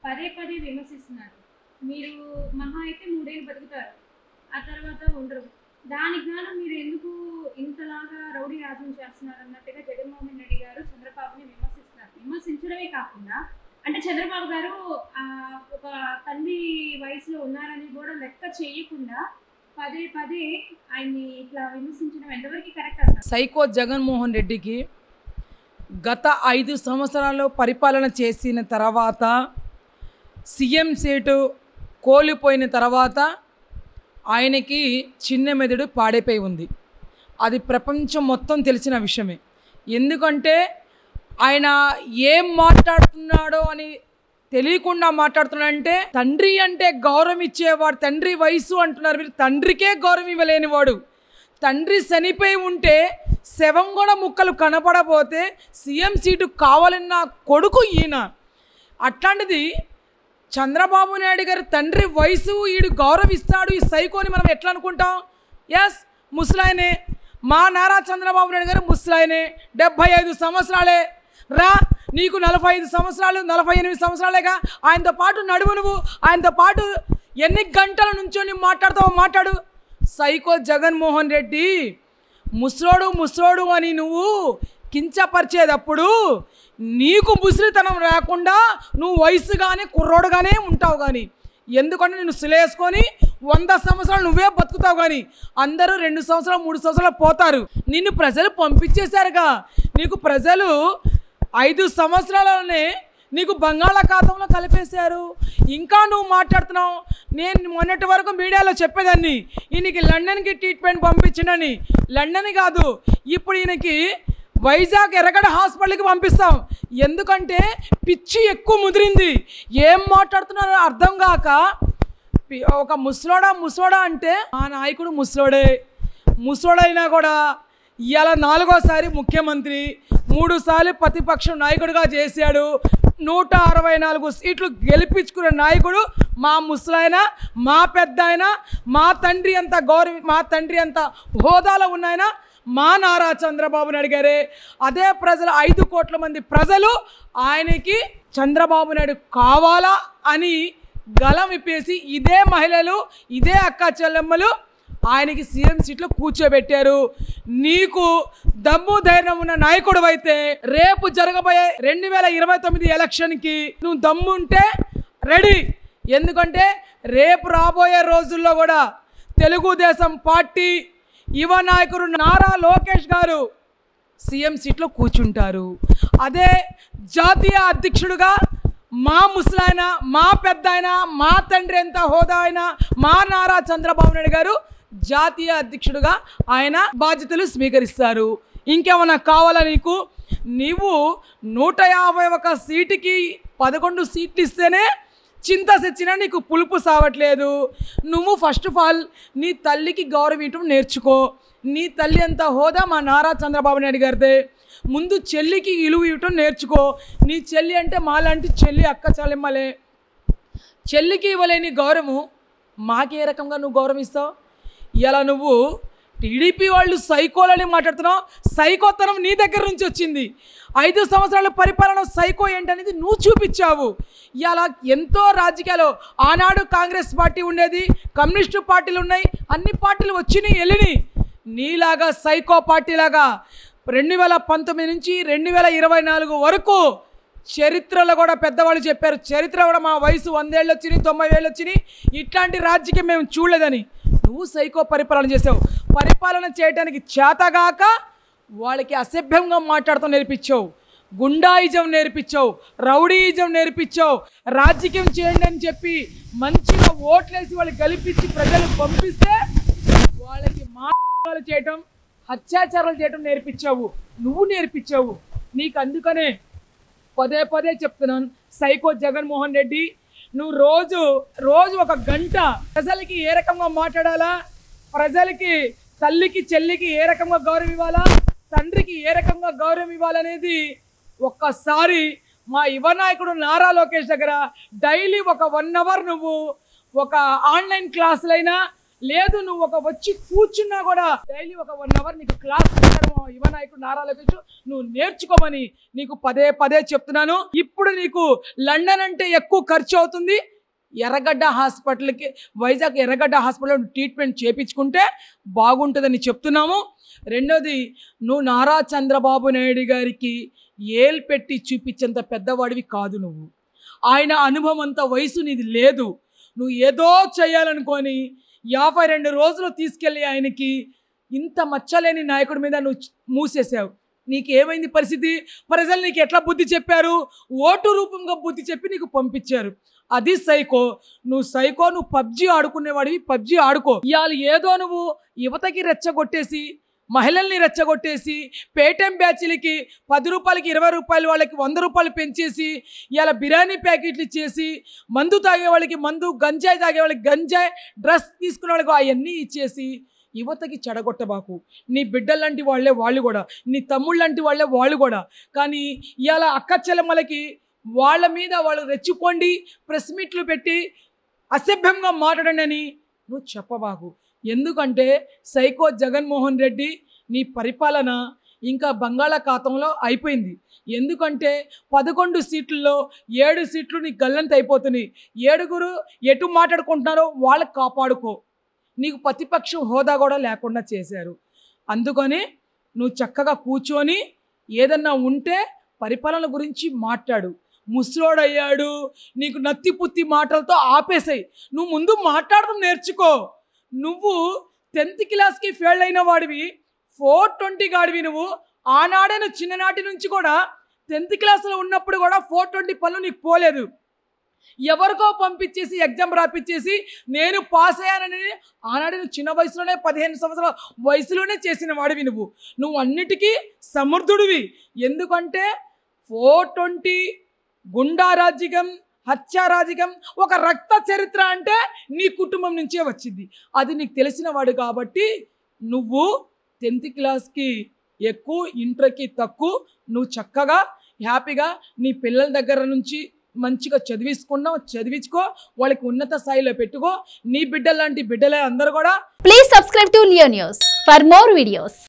పదే పదే విమర్శిస్తున్నారు. మీరు మహా అయితే 3 ఏళ్ళు బతుకుతారు. ఆ తర్వాత ఉండరు. దానికి గాను మీరు ఎందుకు ఇంతలాగా రౌడీ రాజ్యం చేస్తున్నారన్నట్టుగా జగన్మోహన్ రెడ్డి గారు చంద్రబాబుని విమర్శిస్తున్నారు. విమర్శించడమే కాకుండా అంటే చంద్రబాబు గారు ఒక తండ్రి వయసులో ఉన్నారని కూడా లెక్క చేయకుండా పదే పదే ఆయన్ని ఇట్లా విమర్శించడం ఎంతవరకు కరెక్ట్ అంటారు? సైకో జగన్మోహన్ రెడ్డికి గత 5 సంవత్సరాలు పరిపాలన చేసిన తర్వాత సీఎం సీటు కోల్పోయిన తర్వాత ఆయనకి చిన్న మెదడు పాడైపోయి ఉంది. అది ప్రపంచం మొత్తం తెలిసిన విషయమే. ఎందుకంటే ఆయన ఏం మాట్లాడుతున్నాడో అని తెలియకుండా మాట్లాడుతున్నాడంటే, తండ్రి అంటే గౌరవం ఇచ్చేవాడు, తండ్రి వయసు అంటున్నారు మీరు, తండ్రికే గౌరవం ఇవ్వలేనివాడు. తండ్రి చనిపోయి ఉంటే శవం కూడా ముక్కలు కనపడబోతే సీఎం సీటు కావాలన్న కొడుకు ఈయన. అట్లాంటిది చంద్రబాబు నాయుడు గారి తండ్రి వయసు ఈడు గౌరవిస్తాడు ఈ సైకోని మనం ఎట్లా అనుకుంటాం? ఎస్, ముసలాయనే. మా నారా చంద్రబాబు నాయుడు గారు ముసలాయనే, 75 సంవత్సరాలే. రా, నీకు 45 సంవత్సరాలు 48 సంవత్సరాలేగా. ఆయనతో పాటు నడువు, నువ్వు ఆయనతో పాటు ఎన్ని గంటల నుంచో మాట్లాడతావో మాట్లాడు. సైకో జగన్మోహన్ రెడ్డి ముసలోడు అని నువ్వు కించపరిచేటప్పుడు నీకు ముసలితనం రాకుండా నువ్వు వయసుగానే కుర్రోడుగానే ఉంటావు. కానీ ఎందుకంటే నిన్ను సిలేసుకొని 100 సంవత్సరాలు నువ్వే బతుకుతావు. కానీ అందరూ 2 సంవత్సరాలు 3 సంవత్సరాలు పోతారు. నిన్ను ప్రజలు పంపించేశారుగా. నీకు ప్రజలు 5 సంవత్సరాలనే నీకు బంగాళాఖాతంలో కలిపేశారు. ఇంకా నువ్వు మాట్లాడుతున్నావు. నేను మొన్నటి వరకు మీడియాలో చెప్పేదాన్ని ఈయనకి లండన్కి ట్రీట్మెంట్ పంపించండి. లండన్ కాదు, ఇప్పుడు ఈయనకి వైజాగ్ ఎర్రగడ్డ హాస్పిటల్కి పంపిస్తాం. ఎందుకంటే పిచ్చి ఎక్కువ ముదిరింది. ఏం మాట్లాడుతున్నారో అర్థం కాక ఒక ముసలోడా అంటే ఆ నాయకుడు ముసలోడైనా కూడా ఇవాళ 4వసారి ముఖ్యమంత్రి, 3 సార్లు ప్రతిపక్ష నాయకుడిగా చేశాడు. 164 సీట్లు గెలిపించుకున్న నాయకుడు మా ముసలాయన, మా పెద్ద ఆయన, మా తండ్రి అంత హోదాలో ఉన్నాయన మా నారా చంద్రబాబు నాయుడు గారే. అదే ప్రజలు 5 కోట్ల మంది ప్రజలు ఆయనకి చంద్రబాబు నాయుడు కావాలా అని గలం విప్పేసి ఇదే మహిళలు, ఇదే అక్క చెల్లెమ్మలు ఆయనకి సీఎం సీట్లో కూర్చోబెట్టారు. నీకు దమ్ము ధైర్యం ఉన్న నాయకుడు అయితే రేపు జరగబోయే 2029 ఎలక్షన్కి నువ్వు దమ్ముంటే రెడీ. ఎందుకంటే రేపు రాబోయే రోజుల్లో కూడా తెలుగుదేశం పార్టీ యువ నాయకుడు నారా లోకేష్ గారు సీఎం సీట్లో కూర్చుంటారు. అదే జాతీయ అధ్యక్షుడుగా మా ముసలాయన, మా పెద్ద ఆయన, మా తండ్రి ఎంత హోదా అయినా మా నారా చంద్రబాబు నాయుడు గారు జాతీయ అధ్యక్షుడుగా ఆయన బాధ్యతలు స్వీకరిస్తారు. ఇంకేమన్నా కావాలా నీకు? నీవు 151 సీటుకి 11 సీట్లు ఇస్తేనే చింత తెచ్చినా నీకు పులుపు సావట్లేదు. నువ్వు ఫస్ట్ ఆఫ్ ఆల్ నీ తల్లికి గౌరవం ఇవ్వటం నేర్చుకో. నీ తల్లి అంత హోదా మా నారా చంద్రబాబు నాయుడు గారిదే. ముందు చెల్లికి విలువ ఇవ్వటం నేర్చుకో. నీ చెల్లి అంటే మాలాంటి చెల్లి అక్క చెల్లెమ్మలే. చెల్లికి ఇవ్వలేని గౌరవం మాకే రకంగా నువ్వు గౌరవిస్తావు? ఇలా నువ్వు టీడీపీ వాళ్ళు సైకోలని మాట్లాడుతున్నావు. సైకోతనం నీ దగ్గర నుంచి వచ్చింది. 5 సంవత్సరాల పరిపాలన సైకో ఏంటనేది నువ్వు చూపించావు. ఇలా ఎంతో రాజకీయాలు ఆనాడు కాంగ్రెస్ పార్టీ ఉండేది, కమ్యూనిస్టు పార్టీలు ఉన్నాయి, అన్ని పార్టీలు వచ్చినాయి వెళ్ళినాయి. నీలాగా సైకో పార్టీలాగా 2019 నుంచి 2024 వరకు చరిత్రలో కూడా పెద్దవాళ్ళు చెప్పారు. చరిత్ర కూడా మా వయసు 100 ఏళ్ళు వచ్చినాయి, 90 ఏళ్ళు వచ్చినాయి, ఇట్లాంటి రాజకీయం మేము చూడలేదని. నువ్వు సైకో పరిపాలన చేసావు. పరిపాలన చేయడానికి చేతగాక వాళ్ళకి అసభ్యంగా మాట్లాడటం నేర్పించావు, గుండాయిజం నేర్పించావు, రౌడీయిజం నేర్పించావు. రాజకీయం చేయండి అని చెప్పి మంచిగా ఓట్లేసి వాళ్ళు గెలిపించి ప్రజలు పంపిస్తే వాళ్ళకి మాటలు చేయటం, అత్యాచారాలు చేయటం నేర్పించావు, నువ్వు నేర్పించావు. నీకు అందుకనే పదే పదే చెప్తున్నాను, సైకో జగన్మోహన్ రెడ్డి, నువ్వు రోజు 1 గంట ప్రజలకి ఏ రకంగా మాట్లాడాలా, ప్రజలకి తల్లికి చెల్లికి ఏ రకంగా గౌరవం ఇవ్వాలా, తండ్రికి ఏ రకంగా గౌరవం ఇవ్వాలనేది ఒక్కసారి మా యువ నాయకుడు నారా లోకేష్ దగ్గర డైలీ 1 అవర్ నువ్వు ఒక ఆన్లైన్ క్లాసులైనా లేదు నువ్వు వచ్చి కూర్చున్నా కూడా డైలీ ఒక 1 అవర్ నీకు క్లాస్ యువ నాయకుడు నారా లోకేష్ నువ్వు నేర్చుకోమని నీకు పదే పదే చెప్తున్నాను. ఇప్పుడు నీకు లండన్ అంటే ఎక్కువ ఖర్చు అవుతుంది. ఎర్రగడ్డ హాస్పిటల్కి వైజాగ్ ఎర్రగడ్డ హాస్పిటల్లో ట్రీట్మెంట్ చేయించుకుంటే బాగుంటుందని చెప్తున్నాము. రెండోది నువ్వు నారా చంద్రబాబు నాయుడు గారికి ఏలు పెట్టి చూపించేంత పెద్దవాడివి కాదు. నువ్వు ఆయన అనుభవం అంత వయసు నీది లేదు. నువ్వు ఏదో చేయాలనుకొని 52 రోజులు తీసుకెళ్ళి ఆయనకి ఇంత మచ్చలేని నాయకుడి మీద నువ్వు మూసేసావు. నీకు ఏమైంది పరిస్థితి? ప్రజలు నీకు ఎట్లా బుద్ధి చెప్పారు? ఓటు రూపంగా బుద్ధి చెప్పి నీకు పంపించారు. అది సైకో. నువ్వు పబ్జీ ఆడుకునేవాడివి, పబ్జీ ఆడుకో. ఇవాళ ఏదో నువ్వు యువతకి రెచ్చగొట్టేసి మహిళల్ని రెచ్చగొట్టేసి పేటీఎం బ్యాచ్లకి 10 రూపాయలకి 20 రూపాయలు వాళ్ళకి 100 రూపాయలు పెంచేసి ఇలా బిర్యానీ ప్యాకెట్లు ఇచ్చేసి మందు తాగే వాళ్ళకి మందు, గంజాయి తాగే వాళ్ళకి గంజాయి, డ్రస్ తీసుకునే వాళ్ళకి అవన్నీ ఇచ్చేసి యువతకి చెడగొట్టబాకు. నీ బిడ్డలాంటి వాళ్ళే వాళ్ళు కూడా, నీ తమ్ముళ్ళంటి వాళ్ళే వాళ్ళు కూడా. కానీ ఇవాళ అక్క చెల్లెమ్మలకి వాళ్ళ మీద వాళ్ళు రెచ్చిపోండి, ప్రెస్ మీట్లు పెట్టి అసభ్యంగా మాట్లాడండి అని నువ్వు చెప్పబాకు. ఎందుకంటే సైకో జగన్మోహన్ రెడ్డి నీ పరిపాలన ఇంకా బంగాళాఖాతంలో అయిపోయింది. ఎందుకంటే 11 సీట్లలో 7 సీట్లు నీ గల్లంత అయిపోతున్నాయి. 7గురు ఎటు మాట్లాడుకుంటున్నారో వాళ్ళకి కాపాడుకో. నీకు ప్రతిపక్ష హోదా కూడా లేకుండా చేశారు. అందుకని నువ్వు చక్కగా కూర్చొని ఏదన్నా ఉంటే పరిపాలన గురించి మాట్లాడు. ముసలోడయ్యాడు నీకు నత్తిపుత్తి మాటలతో ఆపేసాయి. నువ్వు ముందు మాట్లాడడం నేర్చుకో. నువ్వు 10th క్లాస్కి ఫెయిల్ అయిన వాడివి, 420 గాడివి. నువ్వు ఆనాడే నువ్వు చిన్ననాటి నుంచి కూడా 10th క్లాస్లో ఉన్నప్పుడు కూడా 420 పనులు నీకు పోలేదు. ఎవరికో పంపించేసి ఎగ్జామ్ రాపించేసి నేను పాస్ అయ్యానని ఆనాడు నువ్వు చిన్న వయసులోనే 15 సంవత్సరాల వయసులోనే చేసిన వాడివి. నువ్వు అన్నిటికీ సమర్థుడివి. ఎందుకంటే 420 గుండా రాజకీయం, హత్యా రాజకీయం, ఒక రక్త చరిత్ర అంటే నీ కుటుంబం నుంచే వచ్చింది. అది నీకు తెలిసిన వాడు కాబట్టి నువ్వు 10th క్లాస్కి ఎక్కువ, ఇంటర్కి తక్కువ. నువ్వు చక్కగా హ్యాపీగా నీ పిల్లల దగ్గర నుంచి మంచిగా చదివించుకో, వాళ్ళకి ఉన్నత స్థాయిలో పెట్టుకో. నీ బిడ్డలాంటి బిడ్డలే అందరూ కూడా. Please subscribe to Leo news for more videos.